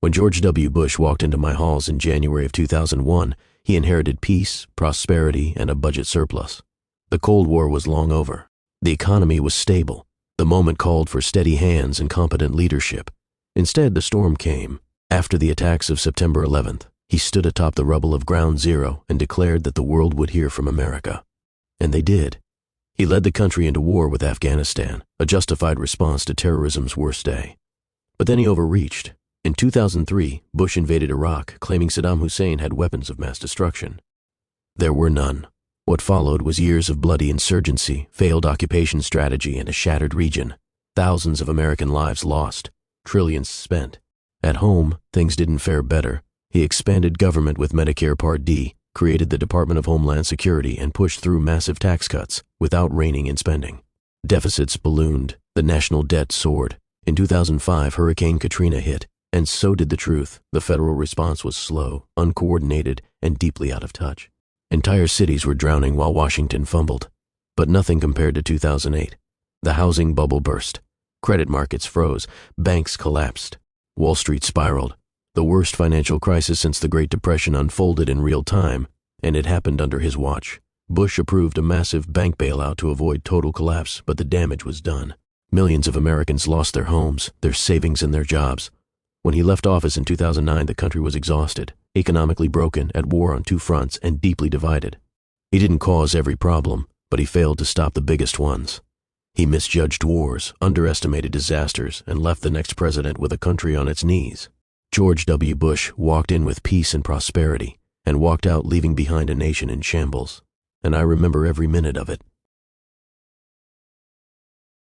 When George W. Bush walked into my halls in January of 2001, he inherited peace, prosperity, and a budget surplus. The Cold War was long over. The economy was stable. The moment called for steady hands and competent leadership. Instead, the storm came. After the attacks of September 11th, he stood atop the rubble of Ground Zero and declared that the world would hear from America. And they did. He led the country into war with Afghanistan, a justified response to terrorism's worst day. But then he overreached. In 2003, Bush invaded Iraq, claiming Saddam Hussein had weapons of mass destruction. There were none. What followed was years of bloody insurgency, failed occupation strategy, and a shattered region. Thousands of American lives lost, trillions spent. At home, things didn't fare better. He expanded government with Medicare Part D, created the Department of Homeland Security, and pushed through massive tax cuts without reining in spending. Deficits ballooned, the national debt soared. In 2005, Hurricane Katrina hit, and so did the truth. The federal response was slow, uncoordinated, and deeply out of touch. Entire cities were drowning while Washington fumbled. But nothing compared to 2008. The housing bubble burst. Credit markets froze. Banks collapsed. Wall Street spiraled. The worst financial crisis since the Great Depression unfolded in real time, and it happened under his watch. Bush approved a massive bank bailout to avoid total collapse, but the damage was done. Millions of Americans lost their homes, their savings, and their jobs. When he left office in 2009, the country was exhausted, economically broken, at war on two fronts, and deeply divided. He didn't cause every problem, but he failed to stop the biggest ones. He misjudged wars, underestimated disasters, and left the next president with a country on its knees. George W. Bush walked in with peace and prosperity, and walked out leaving behind a nation in shambles. And I remember every minute of it.